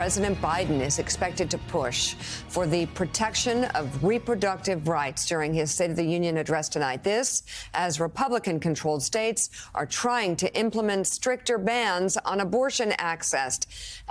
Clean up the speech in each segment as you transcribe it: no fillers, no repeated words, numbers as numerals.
President Biden is expected to push for the protection of reproductive rights during his State of the Union address tonight. This, as Republican-controlled states are trying to implement stricter bans on abortion access,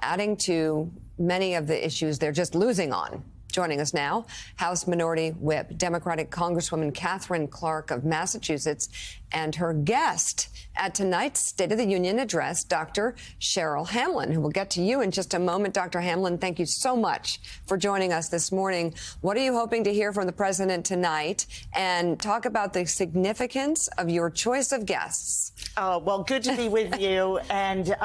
adding to many of the issues they're just losing on. Joining us now, House Minority Whip, Democratic Congresswoman Katherine Clark of Massachusetts, and her guest at tonight's State of the Union address, Dr. Cheryl Hamlin, who will get to you in just a moment. Dr. Hamlin, thank you so much for joining us this morning. What are you hoping to hear from the president tonight? And talk about the significance of your choice of guests. Oh, well, good to be with you. And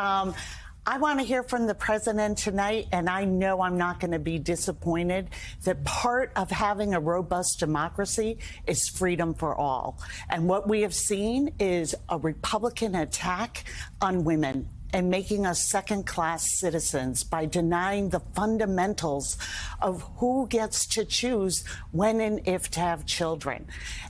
I want to hear from the president tonight, and I know I'm not going to be disappointed that part of having a robust democracy is freedom for all. And what we have seen is a Republican attack on women and making us second-class citizens by denying the fundamentals of who gets to choose when and if to have children,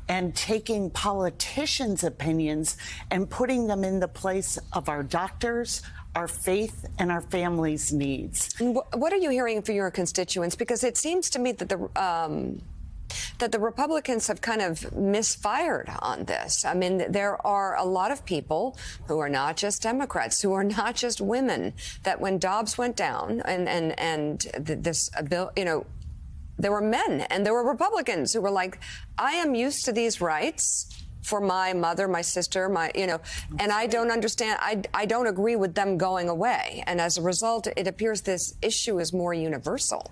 and taking politicians' opinions and putting them in the place of our doctors, our faith, and our families' needs. What are you hearing from your constituents? Because it seems to me that the Republicans have kind of misfired on this. I mean, there are a lot of people who are not just Democrats, who are not just women, that when Dobbs went down and this bill, you know, there were men and there were Republicans who were like, I am used to these rights for my mother, my sister, and I don't understand. I don't agree with them going away. And as a result, it appears this issue is more universal.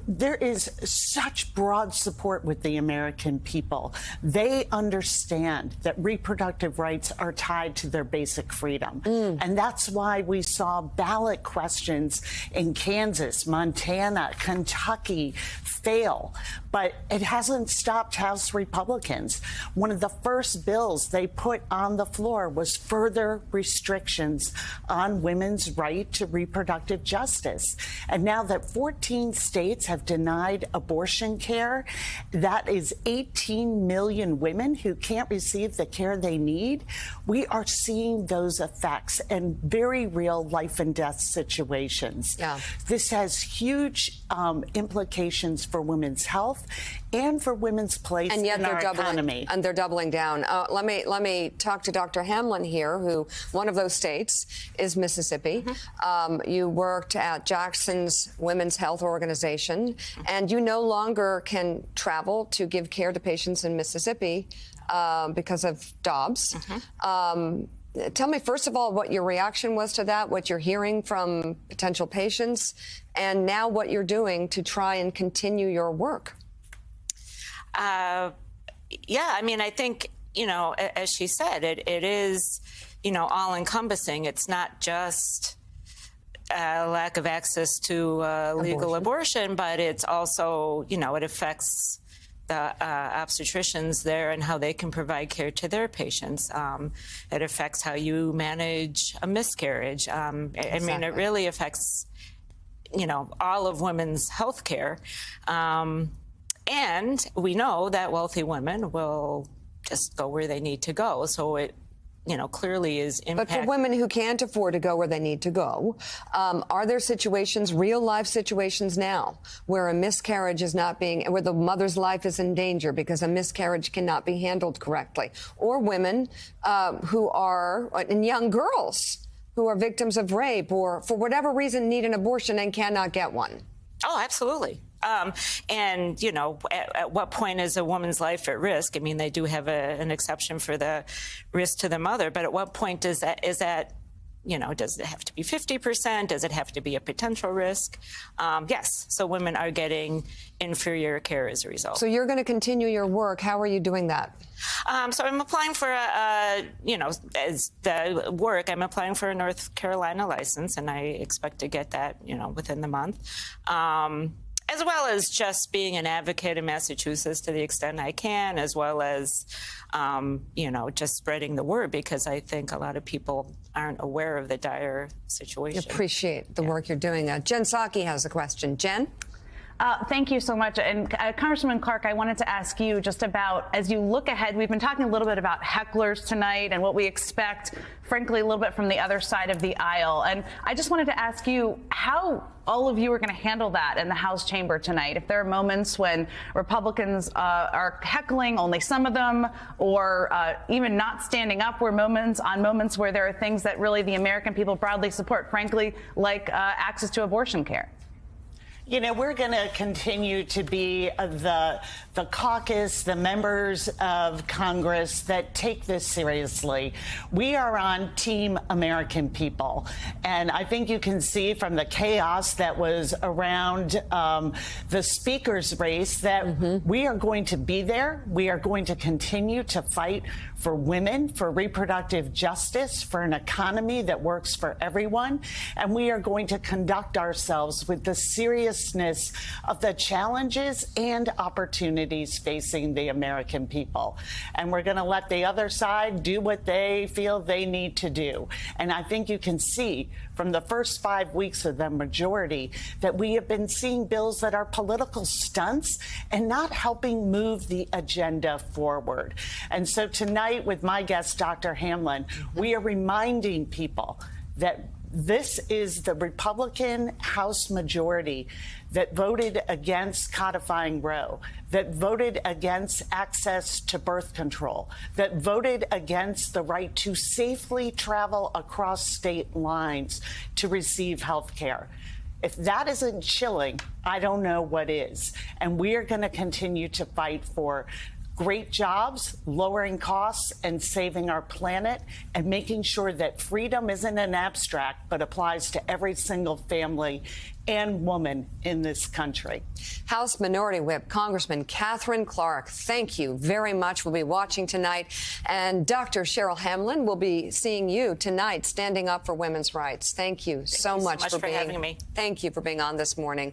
There is such broad support with the American people. They understand that reproductive rights are tied to their basic freedom. And that's why we saw ballot questions in Kansas, Montana, Kentucky fail. But it hasn't stopped House Republicans. One of the first bills they put on the floor was further restrictions on women's right to reproductive justice. And now that 14 states have denied abortion care, that is 18 million women who can't receive the care they need. We are seeing those effects and very real life and death situations. Yeah. This has huge implications for women's health and for women's place in our economy. And they're doubling down. Let me talk to Dr. Hamlin here, who one of those states is Mississippi. You worked at Jackson's Women's Health Organization, and you no longer can travel to give care to patients in Mississippi because of Dobbs. Tell me, first of all, what your reaction was to that, what you're hearing from potential patients, and now what you're doing to try and continue your work. Yeah, I mean, I think, you know, as she said, it is, you know, all-encompassing. It's not just lack of access to legal abortion, but it's also, you know, it affects the obstetricians there and how they can provide care to their patients. It affects how you manage a miscarriage. I mean, it really affects, you know, all of women's health care. And we know that wealthy women will just go where they need to go. So it, you know, clearly is impact. But for women who can't afford to go where they need to go, are there situations, real life situations now, where a miscarriage is not being, where the mother's life is in danger because a miscarriage cannot be handled correctly? Or women who are, and young girls who are victims of rape or for whatever reason need an abortion and cannot get one? Oh, absolutely. And, you know, at what point is a woman's life at risk? I mean, they do have an exception for the risk to the mother, but at what point is that, you know, does it have to be 50%? Does it have to be a potential risk? Yes. So women are getting inferior care as a result. So you're going to continue your work. How are you doing that? So I'm applying for you know, as the work, I'm applying for a North Carolina license, and I expect to get that, you know, within the month. As well as just being an advocate in Massachusetts to the extent I can, as well as, you know, just spreading the word, because I think a lot of people aren't aware of the dire situation. I appreciate the work you're doing. Jen Psaki has a question. Jen? Thank you so much. And Congresswoman Clark, I wanted to ask you just about, as you look ahead, we've been talking a little bit about hecklers tonight and what we expect, frankly, a little bit from the other side of the aisle. And I just wanted to ask you how all of you are going to handle that in the House chamber tonight. If there are moments when Republicans are heckling, only some of them, or even not standing up, where moments where there are things that really the American people broadly support, frankly, like access to abortion care. You know, we're going to continue to be the caucus, the members of Congress that take this seriously. We are on Team American People. And I think you can see from the chaos that was around the speaker's race that we are going to be there. We are going to continue to fight for women, for reproductive justice, for an economy that works for everyone. And we are going to conduct ourselves with the seriousness of the challenges and opportunities facing the American people. And we're going to let the other side do what they feel they need to do. And I think you can see from the first 5 weeks of the majority that we have been seeing bills that are political stunts and not helping move the agenda forward. And so tonight, with my guest, Dr. Hamlin, we are reminding people that this is the Republican House majority that voted against codifying Roe, that voted against access to birth control, that voted against the right to safely travel across state lines to receive health care. If that isn't chilling, I don't know what is. And we are going to continue to fight for great jobs, lowering costs, and saving our planet, and making sure that freedom isn't an abstract, but applies to every single family and woman in this country. House Minority Whip Congressman Katherine Clark, thank you very much. We'll be watching tonight. And Dr. Cheryl Hamlin will be seeing you tonight, standing up for women's rights. Thank you so much for having me. Thank you for being on this morning.